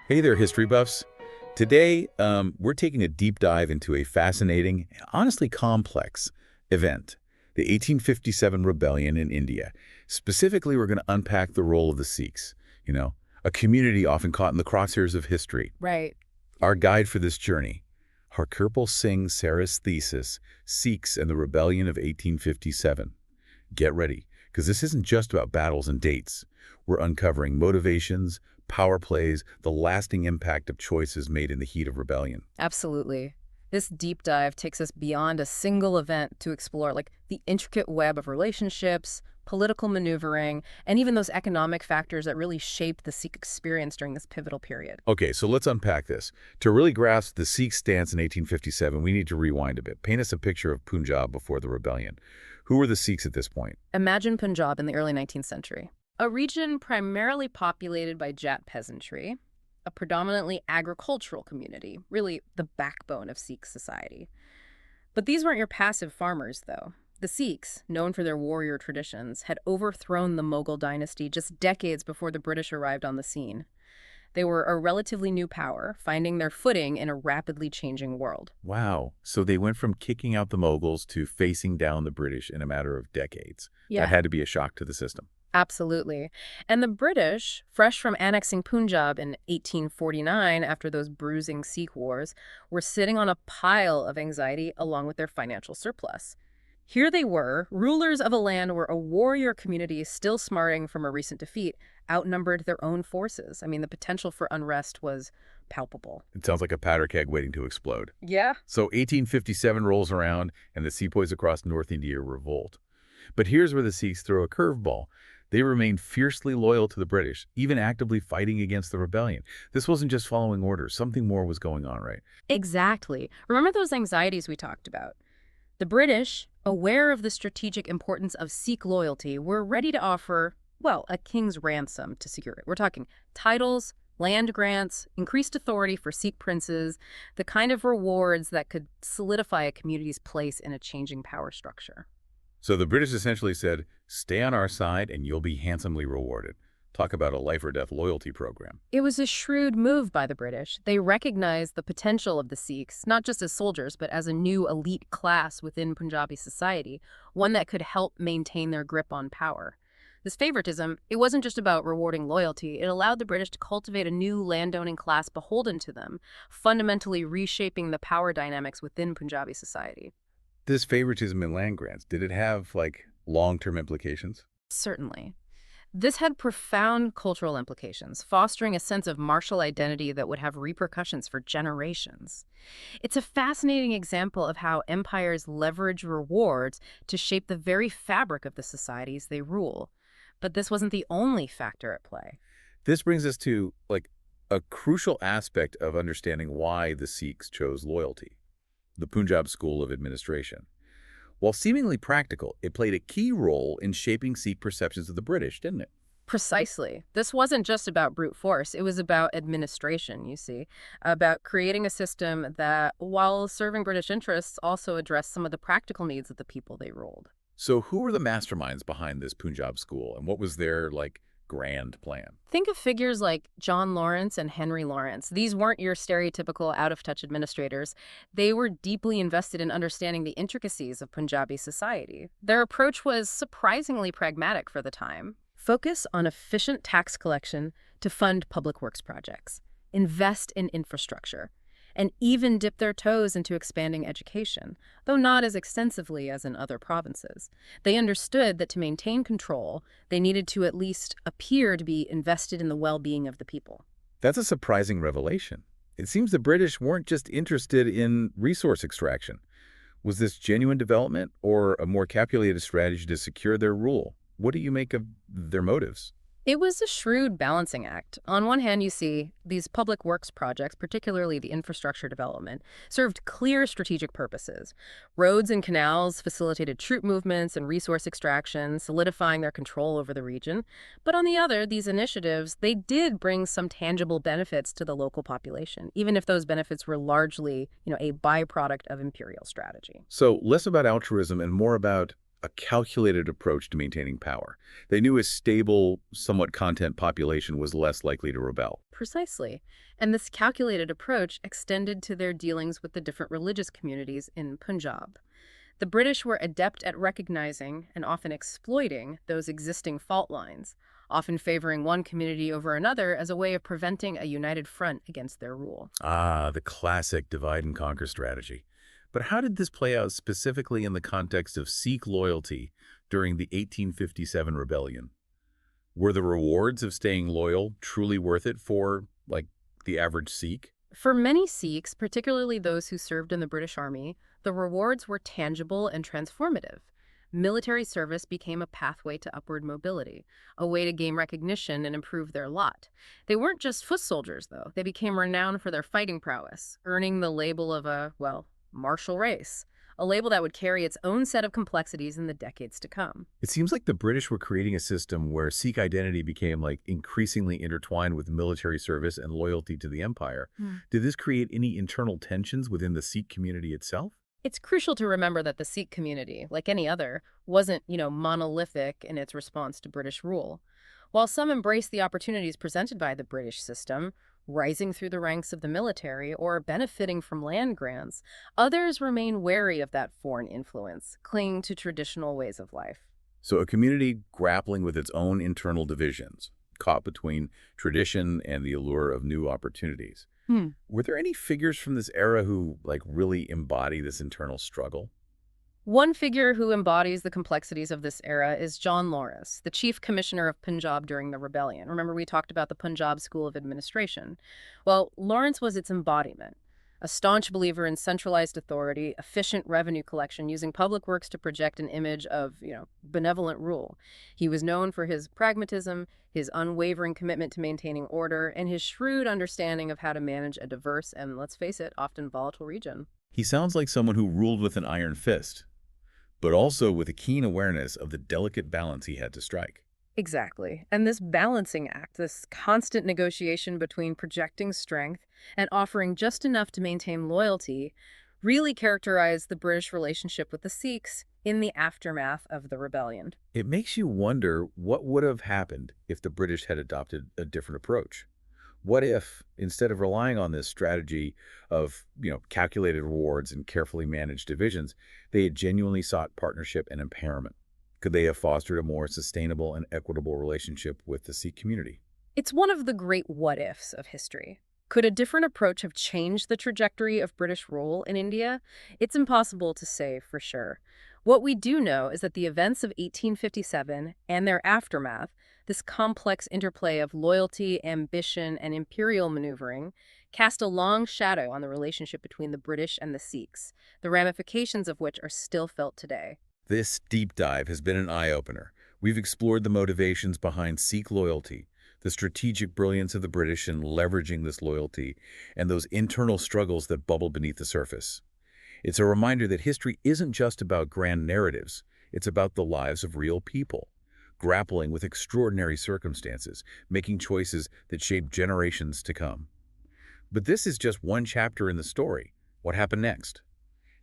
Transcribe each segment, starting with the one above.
Hey there, history buffs. Today, we're taking a deep dive into a fascinating, honestly complex event, the 1857 rebellion in India. Specifically, we're going to unpack the role of the Sikhs, a community often caught in the crosshairs of history. Right. Our guide for this journey, Harkirpal Singh Sara's thesis, Sikhs and the Rebellion of 1857. Get ready, because this isn't just about battles and dates. We're uncovering motivations, power plays, the lasting impact of choices made in the heat of rebellion. Absolutely. This deep dive takes us beyond a single event to explore the intricate web of relationships, political maneuvering, and even those economic factors that really shaped the Sikh experience during this pivotal period. Okay, so let's unpack this. To really grasp the Sikh stance in 1857, we need to rewind a bit. Paint us a picture of Punjab before the rebellion. Who were the Sikhs at this point? Imagine Punjab in the early 19th century, a region primarily populated by Jat peasantry, a predominantly agricultural community, really the backbone of Sikh society. But these weren't your passive farmers, though. The Sikhs, known for their warrior traditions, had overthrown the Mughal dynasty just decades before the British arrived on the scene. They were a relatively new power, finding their footing in a rapidly changing world. Wow. So they went from kicking out the Mughals to facing down the British in a matter of decades. That Yeah, had to be a shock to the system. absolutely. And the British, fresh from annexing Punjab in 1849 after those bruising Sikh wars, were sitting on a pile of anxiety along with their financial surplus. Here they were, rulers of a land where a warrior community, still smarting from a recent defeat, outnumbered their own forces. I mean, the potential for unrest was palpable. It sounds like a powder keg waiting to explode. Yeah. So 1857 rolls around, and the sepoys across North India revolt. But here's where the Sikhs throw a curveball. They remained fiercely loyal to the British, even actively fighting against the rebellion. This wasn't just following orders. Something more was going on, right? Exactly. Remember those anxieties we talked about? The British, aware of the strategic importance of Sikh loyalty, were ready to offer, well, a king's ransom to secure it. We're talking titles, land grants, increased authority for Sikh princes, the kind of rewards that could solidify a community's place in a changing power structure. So the British essentially said, stay on our side and you'll be handsomely rewarded. Talk about a life or death loyalty program. It was a shrewd move by the British. They recognized the potential of the Sikhs, not just as soldiers, but as a new elite class within Punjabi society, one that could help maintain their grip on power. This favoritism, it wasn't just about rewarding loyalty. It allowed the British to cultivate a new landowning class beholden to them, fundamentally reshaping the power dynamics within Punjabi society. This favoritism in land grants, did it have, long-term implications? Certainly. This had profound cultural implications, fostering a sense of martial identity that would have repercussions for generations. It's a fascinating example of how empires leverage rewards to shape the very fabric of the societies they rule. But this wasn't the only factor at play. This brings us to, a crucial aspect of understanding why the Sikhs chose loyalty, the Punjab School of Administration. While seemingly practical, it played a key role in shaping Sikh perceptions of the British, didn't it? Precisely. This wasn't just about brute force. It was about administration, you see, about creating a system that, while serving British interests, also addressed some of the practical needs of the people they ruled. So who were the masterminds behind this Punjab school, and what was their, grand plan? Think of figures like John Lawrence and Henry Lawrence. These weren't your stereotypical out-of-touch administrators. They were deeply invested in understanding the intricacies of Punjabi society. Their approach was surprisingly pragmatic for the time. Focus on efficient tax collection to fund public works projects, invest in infrastructure, and even dip their toes into expanding education, though not as extensively as in other provinces. They understood that to maintain control, they needed to at least appear to be invested in the well-being of the people. That's a surprising revelation. It seems the British weren't just interested in resource extraction. Was this genuine development or a more calculated strategy to secure their rule? What do you make of their motives? It was a shrewd balancing act. On one hand, you see, these public works projects, particularly the infrastructure development, served clear strategic purposes. Roads and canals facilitated troop movements and resource extraction, solidifying their control over the region. But on the other, these initiatives, they did bring some tangible benefits to the local population, even if those benefits were largely, a byproduct of imperial strategy. So less about altruism and more about a calculated approach to maintaining power. They knew a stable, somewhat content population was less likely to rebel. Precisely. And this calculated approach extended to their dealings with the different religious communities in Punjab. The British were adept at recognizing and often exploiting those existing fault lines, often favoring one community over another as a way of preventing a united front against their rule. Ah, the classic divide and conquer strategy. But how did this play out specifically in the context of Sikh loyalty during the 1857 rebellion? Were the rewards of staying loyal truly worth it for, like, the average Sikh? For many Sikhs, particularly those who served in the British Army, the rewards were tangible and transformative. Military service became a pathway to upward mobility, a way to gain recognition and improve their lot. They weren't just foot soldiers, though. They became renowned for their fighting prowess, earning the label of a, well, martial race, a label that would carry its own set of complexities in the decades to come. It seems like the British were creating a system where Sikh identity became like increasingly intertwined with military service and loyalty to the empire. Did this create any internal tensions within the Sikh community itself? It's crucial to remember that the Sikh community, like any other, wasn't, monolithic in its response to British rule. While some embraced the opportunities presented by the British system, rising through the ranks of the military or benefiting from land grants, others remain wary of that foreign influence, clinging to traditional ways of life. So a community grappling with its own internal divisions, caught between tradition and the allure of new opportunities. Were there any figures from this era who, like, really embody this internal struggle? One figure who embodies the complexities of this era is John Lawrence, the chief commissioner of Punjab during the rebellion. Remember, we talked about the Punjab School of Administration. Well, Lawrence was its embodiment, a staunch believer in centralized authority, efficient revenue collection, using public works to project an image of, benevolent rule. He was known for his pragmatism, his unwavering commitment to maintaining order, and his shrewd understanding of how to manage a diverse and, let's face it, often volatile region. He sounds like someone who ruled with an iron fist, but also with a keen awareness of the delicate balance he had to strike. Exactly. And this balancing act, this constant negotiation between projecting strength and offering just enough to maintain loyalty, really characterized the British relationship with the Sikhs in the aftermath of the rebellion. It makes you wonder what would have happened if the British had adopted a different approach. What if, instead of relying on this strategy of, calculated rewards and carefully managed divisions, they had genuinely sought partnership and empowerment? Could they have fostered a more sustainable and equitable relationship with the Sikh community? It's one of the great what-ifs of history. Could a different approach have changed the trajectory of British rule in India? It's impossible to say for sure. What we do know is that the events of 1857 and their aftermath, this complex interplay of loyalty, ambition, and imperial maneuvering, cast a long shadow on the relationship between the British and the Sikhs, the ramifications of which are still felt today. This deep dive has been an eye-opener. We've explored the motivations behind Sikh loyalty, the strategic brilliance of the British in leveraging this loyalty, and those internal struggles that bubble beneath the surface. It's a reminder that history isn't just about grand narratives. It's about the lives of real people, grappling with extraordinary circumstances, making choices that shape generations to come. But this is just one chapter in the story. What happened next?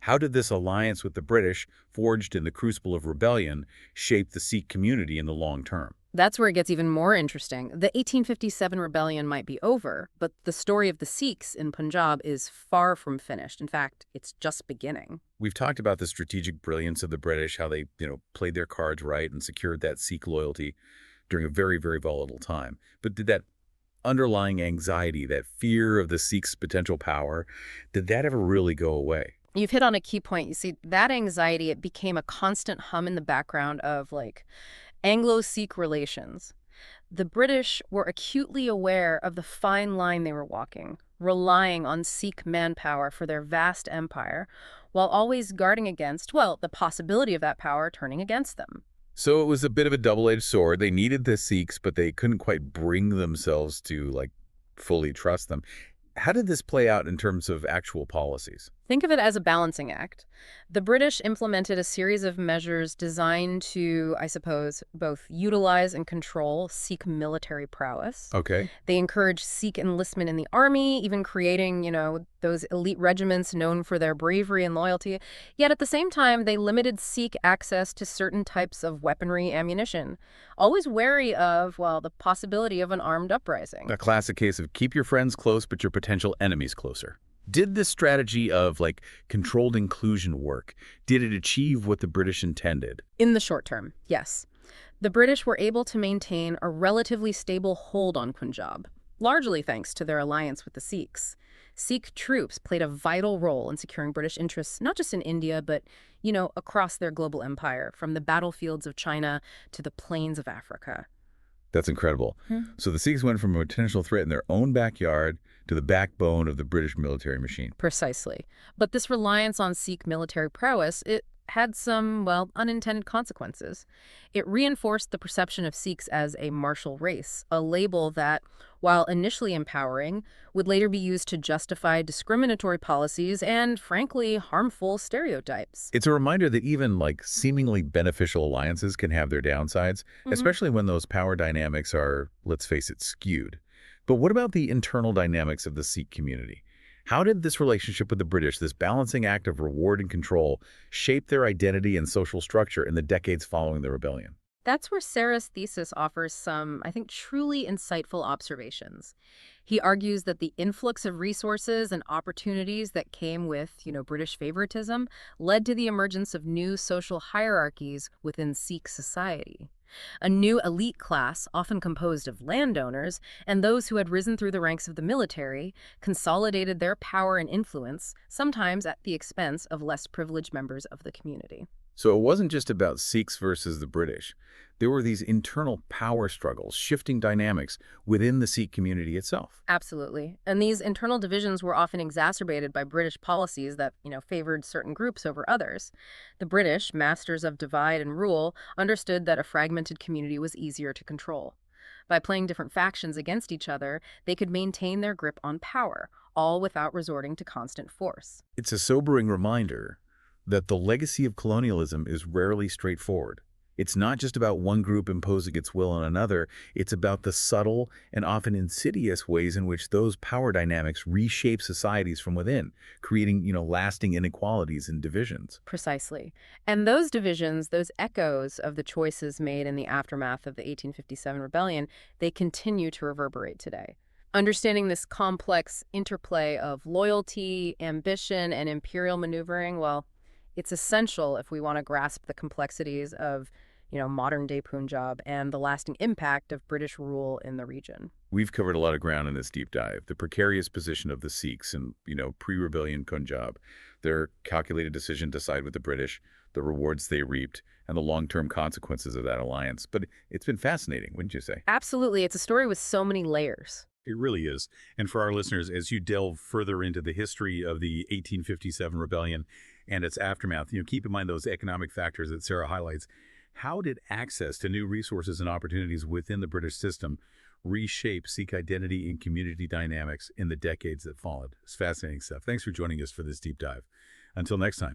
How did this alliance with the British, forged in the crucible of rebellion, shape the Sikh community in the long term? That's where it gets even more interesting. The 1857 rebellion might be over, but the story of the Sikhs in Punjab is far from finished. In fact, it's just beginning. We've talked about the strategic brilliance of the British, how they, played their cards right and secured that Sikh loyalty during a very, very volatile time. But did that underlying anxiety, that fear of the Sikhs' potential power, did that ever really go away? You've hit on a key point. You see, that anxiety, it became a constant hum in the background of, Anglo-Sikh relations. The British were acutely aware of the fine line they were walking, relying on Sikh manpower for their vast empire, while always guarding against, the possibility of that power turning against them. So it was a bit of a double-edged sword. They needed the Sikhs, but they couldn't quite bring themselves to, fully trust them. How did this play out in terms of actual policies? Think of it as a balancing act. The British implemented a series of measures designed to, I suppose, both utilize and control Sikh military prowess. Okay. They encouraged Sikh enlistment in the army, even creating, those elite regiments known for their bravery and loyalty. Yet at the same time, they limited Sikh access to certain types of weaponry ammunition, always wary of, well, the possibility of an armed uprising. A classic case of keep your friends close, but your potential enemies closer. Did this strategy of, like, controlled inclusion work? Did it achieve what the British intended? In the short term, yes. The British were able to maintain a relatively stable hold on Punjab, largely thanks to their alliance with the Sikhs. Sikh troops played a vital role in securing British interests, not just in India, but, across their global empire, from the battlefields of China to the plains of Africa. That's incredible. So the Sikhs went from a potential threat in their own backyard to the backbone of the British military machine. Precisely. But this reliance on Sikh military prowess, it had some, well, unintended consequences. It reinforced the perception of Sikhs as a martial race, a label that, while initially empowering, would later be used to justify discriminatory policies and, frankly, harmful stereotypes. It's a reminder that even, like, seemingly beneficial alliances can have their downsides, especially when those power dynamics are, let's face it, skewed. But what about the internal dynamics of the Sikh community? How did this relationship with the British, this balancing act of reward and control, shape their identity and social structure in the decades following the rebellion? That's where Sara's thesis offers some, I think, truly insightful observations. He argues that the influx of resources and opportunities that came with, British favoritism led to the emergence of new social hierarchies within Sikh society. A new elite class, often composed of landowners and those who had risen through the ranks of the military, consolidated their power and influence, sometimes at the expense of less privileged members of the community. So it wasn't just about Sikhs versus the British. There were these internal power struggles, shifting dynamics within the Sikh community itself. Absolutely. And these internal divisions were often exacerbated by British policies that, favored certain groups over others. The British, masters of divide and rule, understood that a fragmented community was easier to control. By playing different factions against each other, they could maintain their grip on power, all without resorting to constant force. It's a sobering reminder that the legacy of colonialism is rarely straightforward. It's not just about one group imposing its will on another, it's about the subtle and often insidious ways in which those power dynamics reshape societies from within, creating, lasting inequalities and divisions. Precisely. And those divisions, those echoes of the choices made in the aftermath of the 1857 rebellion, they continue to reverberate today. Understanding this complex interplay of loyalty, ambition, and imperial maneuvering, well, it's essential if we want to grasp the complexities of, modern-day Punjab and the lasting impact of British rule in the region. We've covered a lot of ground in this deep dive. The precarious position of the Sikhs in, pre-rebellion Punjab, their calculated decision to side with the British, the rewards they reaped, and the long-term consequences of that alliance. But it's been fascinating, wouldn't you say? Absolutely. It's a story with so many layers. It really is. And for our listeners, as you delve further into the history of the 1857 rebellion and its aftermath, keep in mind those economic factors that Sara highlights. How did access to new resources and opportunities within the British system reshape Sikh identity and community dynamics in the decades that followed? It's fascinating stuff. Thanks for joining us for this deep dive. Until next time.